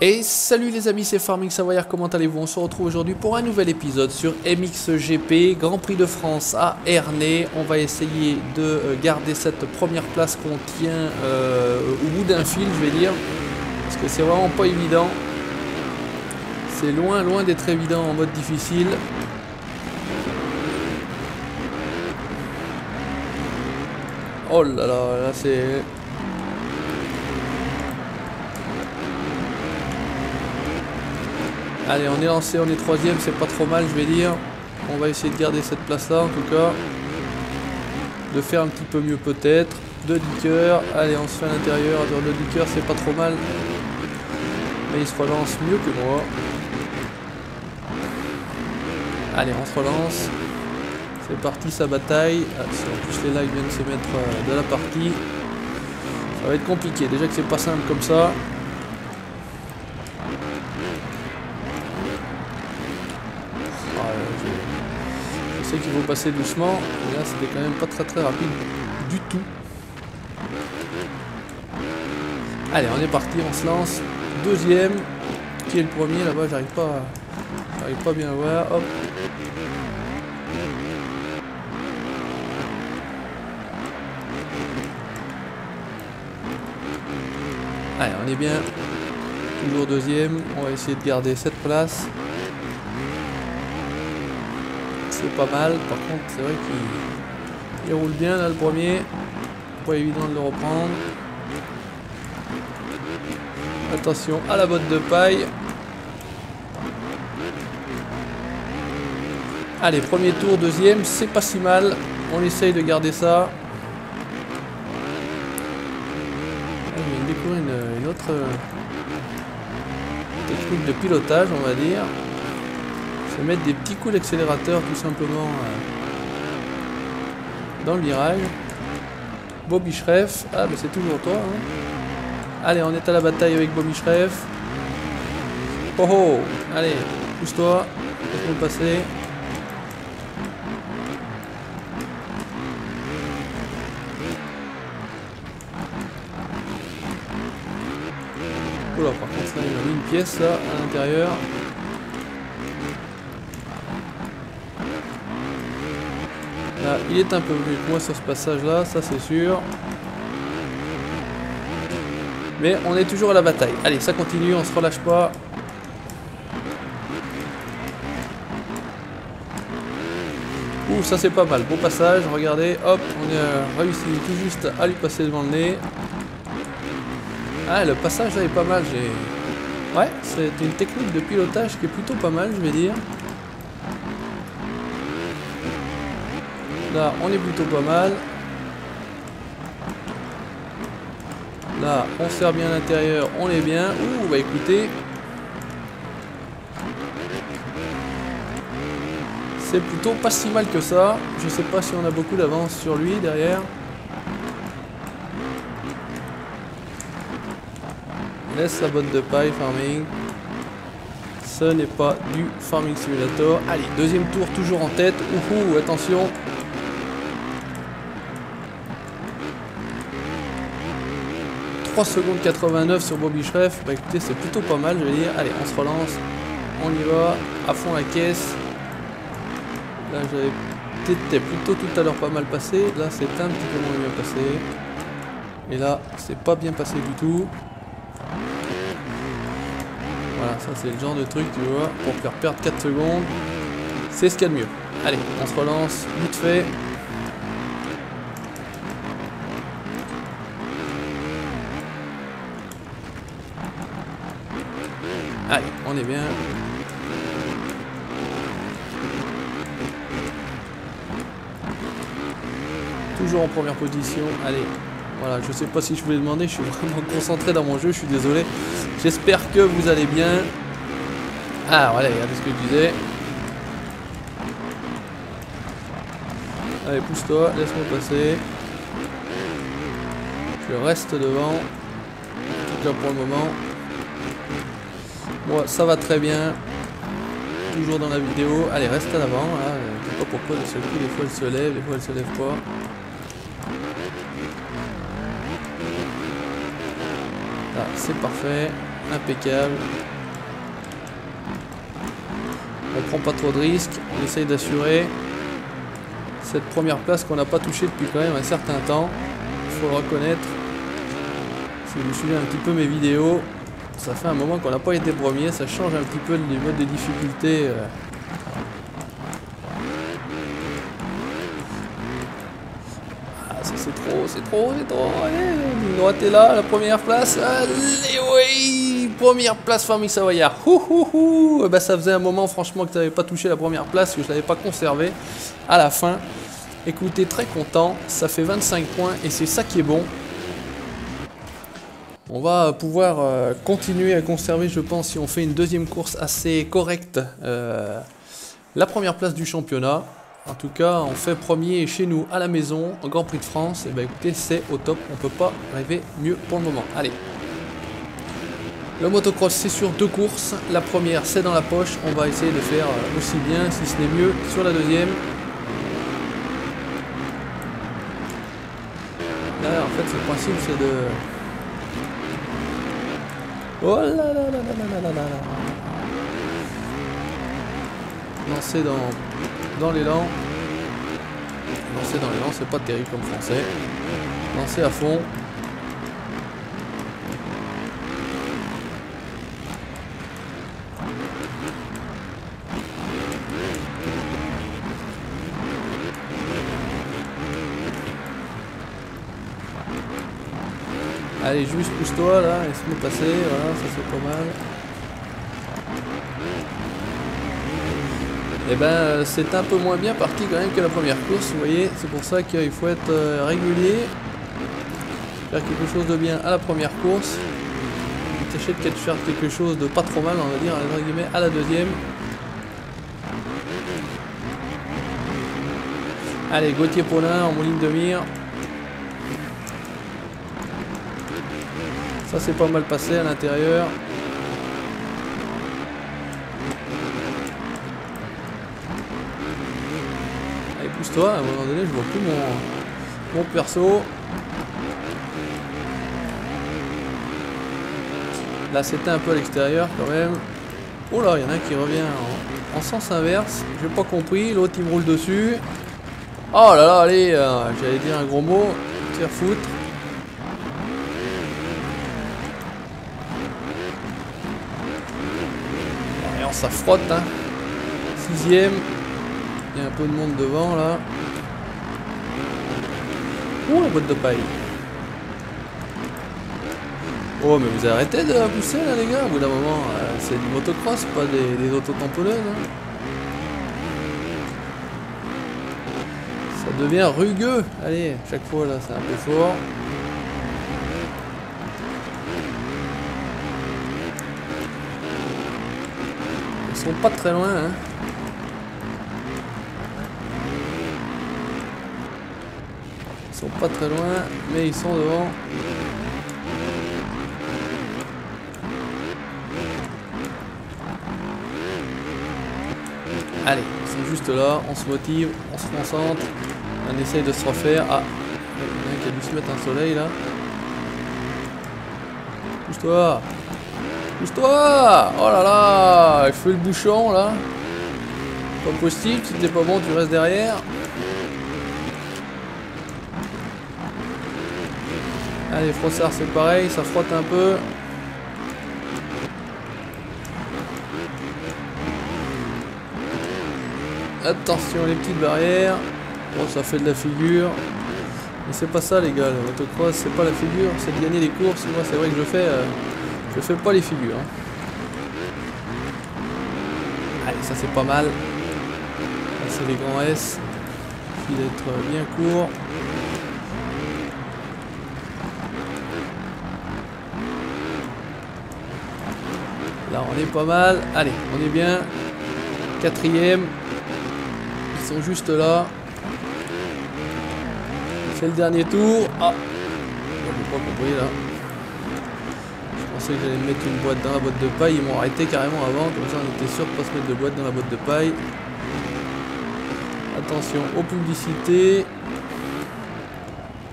Et salut les amis, c'est Farming Savoyard, comment allez-vous? On se retrouve aujourd'hui pour un nouvel épisode sur MXGP, Grand Prix de France à Ernée. On va essayer de garder cette première place qu'on tient au bout d'un fil, je vais dire. Parce que c'est vraiment pas évident. C'est loin d'être évident en mode difficile. Oh là là, c'est... Allez, on est lancé, on est troisième, c'est pas trop mal, je vais dire. On va essayer de garder cette place-là, en tout cas. De faire un petit peu mieux peut-être. 2 liqueurs. Allez, on se fait à l'intérieur. 2 liqueurs, c'est pas trop mal. Mais il se relance mieux que moi. Allez, on se relance. C'est parti, sa bataille. Ah, si en plus les likes viennent se mettre de la partie. Ça va être compliqué. Déjà que c'est pas simple comme ça. Je sais qu'il faut passer doucement, mais là c'était quand même pas très rapide du tout. Allez, on est parti, on se lance. Deuxième, qui est le premier là-bas, j'arrive pas à bien voir. Hop. Allez, on est bien. Toujours deuxième, on va essayer de garder cette place. C'est pas mal, par contre c'est vrai qu'il roule bien là le premier, pas évident de le reprendre. Attention à la botte de paille. Allez, premier tour, deuxième, c'est pas si mal, on essaye de garder ça. On vient de découvrir une autre technique de pilotage, on va dire. Se mettre des petits coups d'accélérateur tout simplement dans le virage. Bobby Schreff, ah bah c'est toujours toi hein. Allez, on est à la bataille avec Bobby Schreff. Oh oh, allez, pousse-toi, laisse-moi passer. Oula, par contre là il a mis une pièce là à l'intérieur. Là, il est un peu mieux que moi sur ce passage là, ça c'est sûr. Mais on est toujours à la bataille. Allez, ça continue, on se relâche pas. Ouh, ça c'est pas mal, beau passage, regardez, hop, on a réussi tout juste à lui passer devant le nez. Ah, le passage là est pas mal, ouais, c'est une technique de pilotage qui est plutôt pas mal, je vais dire. Là, on est plutôt pas mal. Là, on sert bien à l'intérieur, on est bien. Ouh, bah écoutez. C'est plutôt pas si mal que ça. Je sais pas si on a beaucoup d'avance sur lui derrière. Laisse la botte de paille, Farming. Ce n'est pas du Farming Simulator. Allez, deuxième tour, toujours en tête. Ouhou, attention. 3 secondes 89 sur Bobby Schreff, bah écoutez c'est plutôt pas mal je vais dire. Allez on se relance, on y va, à fond la caisse. Là j'avais peut-être plutôt tout à l'heure pas mal passé, là c'est un petit peu moins bien passé. Et là c'est pas bien passé du tout. Voilà, ça c'est le genre de truc tu vois, pour faire perdre 4 secondes, c'est ce qu'il y a de mieux. Allez, on se relance, vite fait. Allez, on est bien. Toujours en première position. Allez, voilà, je sais pas si je voulais demander, je suis vraiment concentré dans mon jeu, je suis désolé. J'espère que vous allez bien. Ah, voilà, regardez ce que je disais. Allez, pousse-toi, laisse-moi passer. Je reste devant. En tout cas pour le moment. Moi, ça va très bien. Toujours dans la vidéo. Allez, reste à l'avant. Je sais pas pourquoi de ce coup, des fois elle se lève, des fois elle se lève pas. Là, c'est parfait. Impeccable. On prend pas trop de risques. On essaye d'assurer cette première place qu'on n'a pas touchée depuis quand même un certain temps. Il faut le reconnaître. Si vous suivez un petit peu mes vidéos, ça fait un moment qu'on n'a pas été premier. Ça change un petit peu le niveau des difficultés. C'est trop. Allez, une droite est là, la première place. Allez, oui, première place Farming Savoyard. Ben, ça faisait un moment, franchement, que tu n'avais pas touché la première place, que je ne l'avais pas conservé à la fin. Écoutez, très content. Ça fait 25 points et c'est ça qui est bon. On va pouvoir continuer à conserver, je pense, si on fait une deuxième course assez correcte, la première place du championnat. En tout cas, on fait premier chez nous à la maison, au Grand Prix de France. Et ben écoutez, c'est au top, on peut pas rêver mieux pour le moment. Allez. Le motocross, c'est sur 2 courses. La première, c'est dans la poche. On va essayer de faire aussi bien, si ce n'est mieux, sur la deuxième. Là, en fait, le principe, c'est de... Oh là là là là là là là. Lancer dans l'élan. Lancer dans l'élan, c'est pas terrible comme français. Lancer à fond. Allez, juste pousse-toi là, laisse-moi passer, voilà, ça c'est pas mal. Et ben c'est un peu moins bien parti quand même que la première course, vous voyez, c'est pour ça qu'il faut être régulier, faire quelque chose de bien à la première course, tâcher de faire quelque chose de pas trop mal, on va dire, entre guillemets, à la deuxième. Allez, Gauthier Paulin en ligne de mire. Ça c'est pas mal passé à l'intérieur. Allez, pousse-toi, à un moment donné je vois plus mon perso. Là c'était un peu à l'extérieur quand même. Oh là, il y en a un qui revient en sens inverse. J'ai pas compris, l'autre il me roule dessus. Oh là là, allez, j'allais dire un gros mot, te faire foutre. Ça frotte, hein. 6ème. Il y a un peu de monde devant là. Oh, la boîte de paille. Oh, mais vous arrêtez de la pousser là, les gars. Au bout d'un moment, c'est du motocross, pas des autotamponneuses. Hein. Ça devient rugueux. Allez, chaque fois là, c'est un peu fort. Ils sont pas très loin, hein. Ils sont pas très loin, mais ils sont devant. Allez, c'est juste là, on se motive, on se concentre, on essaye de se refaire. Ah, il y en a un qui a dû se mettre un soleil là. Pousse-toi! Pousse-toi! Oh là là! Il fait le bouchon là. Pas possible, si t'es pas bon, tu restes derrière. Allez, Frossard c'est pareil, ça frotte un peu. Attention les petites barrières. Bon, ça fait de la figure. Mais c'est pas ça les gars, le motocross c'est pas la figure, c'est de gagner les courses. Moi c'est vrai que je fais pas les figures. Hein. Allez, ça c'est pas mal. Là c'est les grands S. Il faut être bien court. Là on est pas mal. Allez, on est bien. 4ème. Ils sont juste là. C'est le dernier tour. Ah, j'ai pas compris là. Je pensais que j'allais mettre une boîte dans la boîte de paille. Ils m'ont arrêté carrément avant. Comme ça on était sûr de pas se mettre de boîte dans la boîte de paille. Attention aux publicités.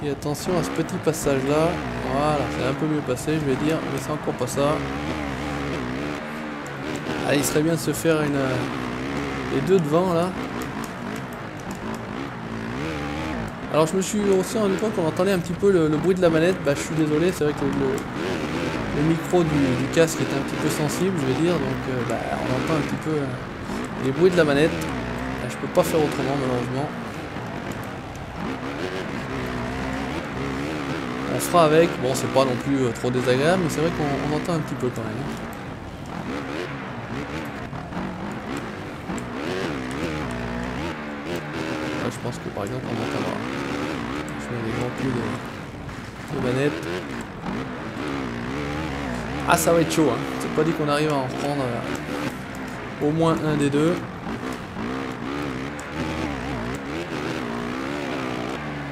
Et attention à ce petit passage là. Voilà, c'est un peu mieux passé je vais dire. Mais c'est encore pas ça. Ah, il serait bien de se faire les deux devant là. Alors je me suis aussi rendu compte qu'on entendait un petit peu le bruit de la manette. Bah je suis désolé, c'est vrai que le micro du casque est un petit peu sensible, je vais dire. Donc on entend un petit peu les bruits de la manette. Là, je peux pas faire autrement malheureusement. On fera avec. Bon, c'est pas non plus trop désagréable, mais c'est vrai qu'on entend un petit peu quand même. Là, je pense que par exemple on entendra. Je mets des grands coups de manette. Ah, ça va être chaud, hein. C'est pas dit qu'on arrive à en reprendre au moins un des deux.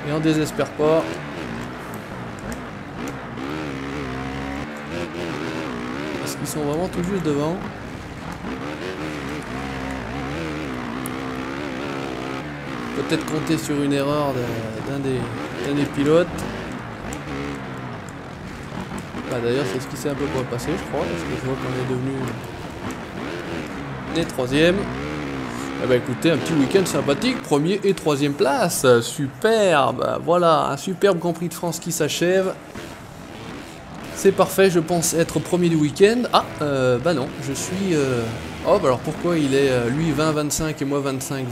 Et on désespère pas. Parce qu'ils sont vraiment tout juste devant. Peut-être compter sur une erreur d'un des pilotes. Bah, d'ailleurs c'est ce qui s'est un peu passé je crois, parce que je vois qu'on est devenu les troisièmes. Eh bah écoutez, un petit week-end sympathique, premier et troisième place, superbe, voilà, un superbe Grand Prix de France qui s'achève. C'est parfait, je pense être premier du week-end. Ah, bah non, je suis... Oh, bah alors pourquoi il est lui 20-25 et moi 25-20?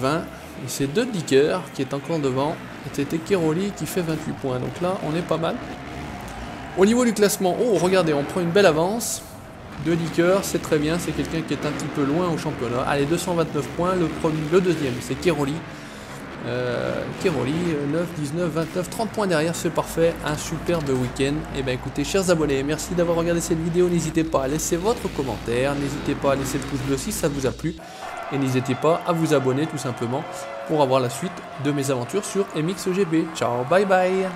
Et c'est De Dicker qui est encore devant. Et c'était Keroli qui fait 28 points. Donc là, on est pas mal. Au niveau du classement, oh, regardez, on prend une belle avance. De Dicker, c'est très bien. C'est quelqu'un qui est un petit peu loin au championnat. Allez, 229 points. Le deuxième, c'est Keroli. Keroli, 9, 19, 29, 30 points derrière, c'est parfait, un superbe week-end. Et bien écoutez, chers abonnés, merci d'avoir regardé cette vidéo, n'hésitez pas à laisser votre commentaire, n'hésitez pas à laisser le pouce bleu si ça vous a plu, et n'hésitez pas à vous abonner tout simplement pour avoir la suite de mes aventures sur MXGP. Ciao, bye bye.